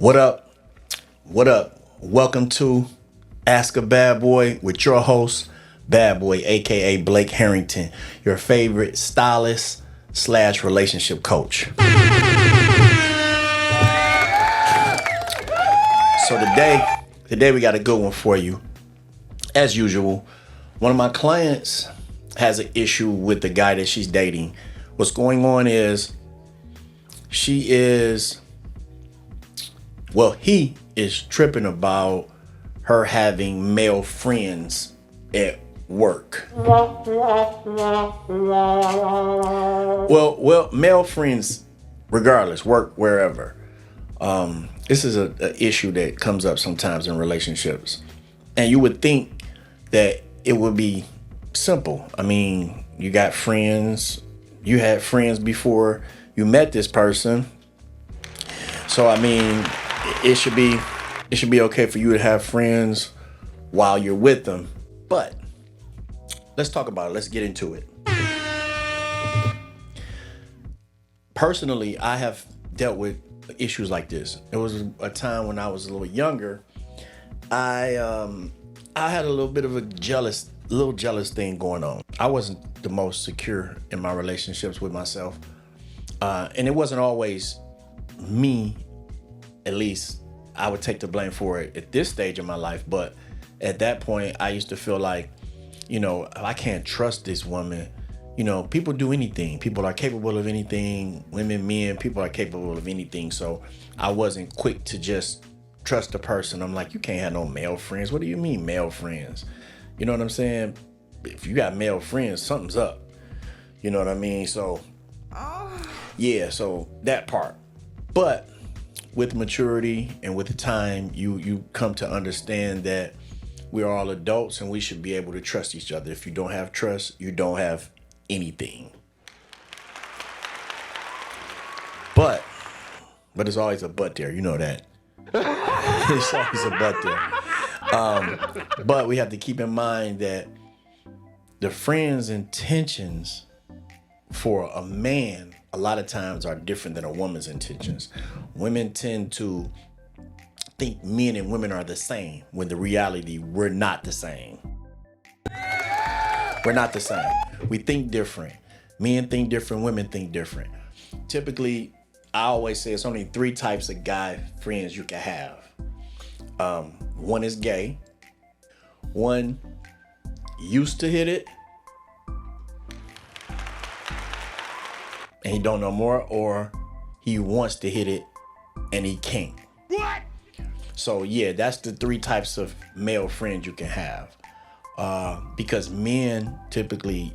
What up? What up? Welcome to Ask a Bad Boy with your host, Bad Boy, aka Blake Harrington, your favorite stylist slash relationship coach. So today we got a good one for you. As usual, one of my clients has an issue with the guy that she's dating. What's going on is he is tripping about her having male friends at work. Well, male friends, regardless, work wherever. This is an issue that comes up sometimes in relationships, and you would think that it would be simple. I mean, you got friends, you had friends before you met this person, so I mean, it should be okay for you to have friends while you're with them. But let's talk about it. Let's get into it. Personally, I have dealt with issues like this. It was a time when I was a little younger. I had a little bit of a jealous thing going on. I wasn't the most secure in my relationships with myself, and it wasn't always me. At least I would take the blame for it at this stage of my life. But at that point, I used to feel like, I can't trust this woman. People do anything. People are capable of anything. Women, men, people are capable of anything. So I wasn't quick to just trust a person. I'm like, you can't have no male friends. What do you mean male friends? You know what I'm saying? If you got male friends, something's up. You know what I mean? So, yeah, so that part. But with maturity and with the time, you come to understand that we're all adults and we should be able to trust each other. If you don't have trust, you don't have anything. But there's always a but there. You know that. There's always a but there. But we have to keep in mind that the friend's intentions for a man a lot of times are different than a woman's intentions. Women tend to think men and women are the same, when the reality, we're not the same. We're not the same. We think different. Men think different, women think different. Typically, I always say it's only 3 types of guy friends you can have. One is gay. One used to hit it, and he don't know more, or he wants to hit it and he can't. What? So yeah, that's the 3 types of male friends you can have. Because men typically,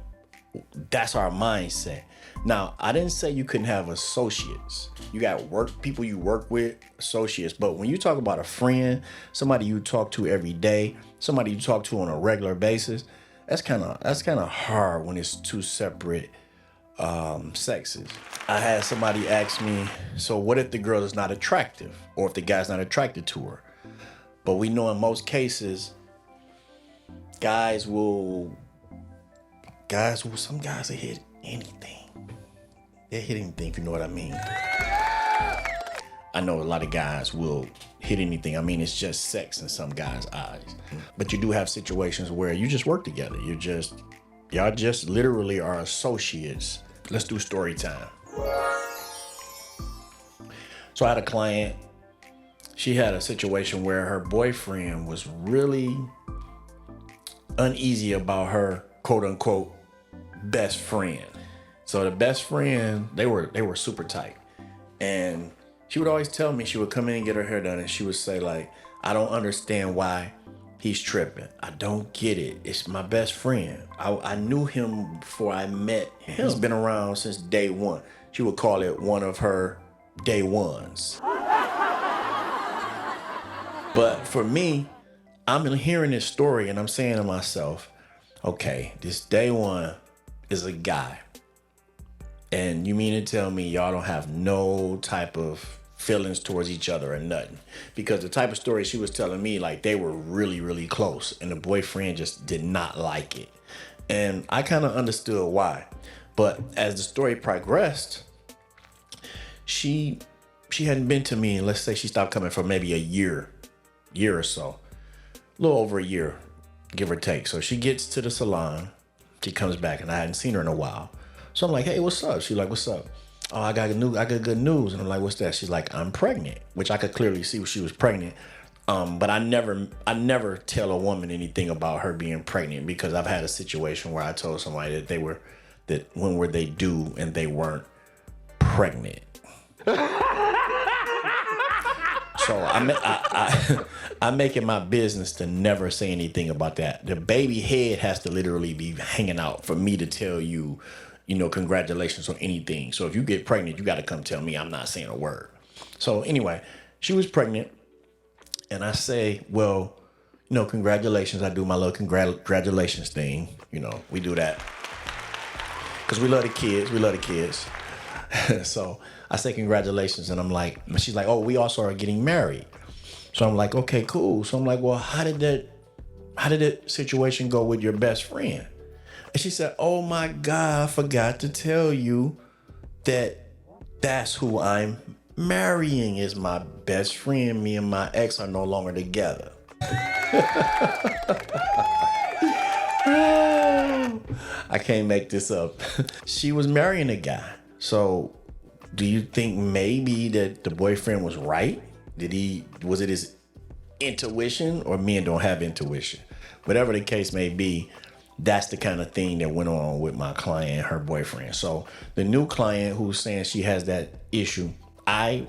that's our mindset. Now, I didn't say you couldn't have associates. You got people you work with, associates. But when you talk about a friend, somebody you talk to every day, somebody you talk to on a regular basis, that's kind of hard when it's 2 separate sexes. I had somebody ask me, so what if the girl is not attractive, or if the guy's not attracted to her? But we know in most cases, some guys will hit anything. They'll hit anything, if you know what I mean. I know a lot of guys will hit anything. I mean, it's just sex in some guys' eyes. But you do have situations where you just work together. Y'all just literally are associates. Let's do story time. So I had a client. She had a situation where her boyfriend was really uneasy about her quote unquote best friend. So the best friend, they were super tight. And she would always tell me, she would come in and get her hair done, and she would say, like, I don't understand why he's tripping. I don't get it. It's my best friend. I knew him before I met him. He's been around since day one. She would call it one of her day ones. But for me, I'm hearing this story and I'm saying to myself, okay, this day one is a guy. And you mean to tell me y'all don't have no type of feelings towards each other or nothing? Because the type of story she was telling me, like, they were really, really close and the boyfriend just did not like it. And I kind of understood why. But as the story progressed, she she hadn't been to me, and let's say she stopped coming for maybe a year or so, a little over a year, give or take. So she gets to the salon, she comes back, and I hadn't seen her in a while. So I'm like, hey, what's up? She's like, what's up? Oh, I got good news. And I'm like, what's that? She's like, I'm pregnant, which I could clearly see she was pregnant. But I never tell a woman anything about her being pregnant, because I've had a situation where I told somebody that when were they due and they weren't pregnant. So I make it my business to never say anything about that. The baby head has to literally be hanging out for me to tell you, congratulations on anything. So if you get pregnant, you got to come tell me. I'm not saying a word. So anyway, she was pregnant, and I say, well, congratulations. I do my little congratulations thing. We do that because we love the kids. So I say congratulations, and she's like, oh, we also are getting married. So I'm like, okay, cool. So I'm like, well, how did that situation go with your best friend? And she said, oh my God, I forgot to tell you that's who I'm marrying, is my best friend. Me and my ex are no longer together. I can't make this up. She was marrying a guy. So do you think maybe that the boyfriend was right? Was it his intuition, or men don't have intuition? Whatever the case may be, that's the kind of thing that went on with my client and her boyfriend. So the new client who's saying she has that issue, I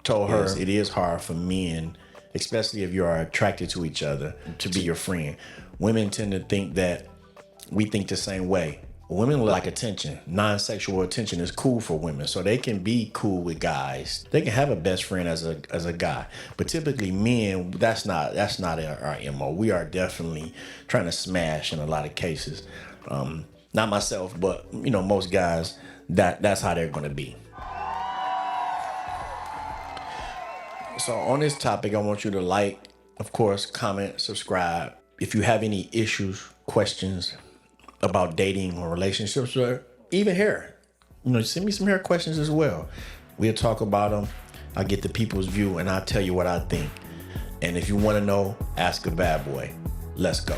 told her it is hard for men, especially if you are attracted to each other, to be your friend. Women tend to think that we think the same way. Women like attention. Non-sexual attention is cool for women, so they can be cool with guys. They can have a best friend as a guy, but typically men, that's not our MO. We are definitely trying to smash in a lot of cases. Not myself, but most guys, that's how they're going to be. So on this topic, I want you to like, of course, comment, subscribe. If you have any issues, questions about dating or relationships, or even hair, send me some hair questions as well. We'll talk about them. I'll get the people's view, and I'll tell you what I think. And if you want to know, ask a bad boy. Let's go.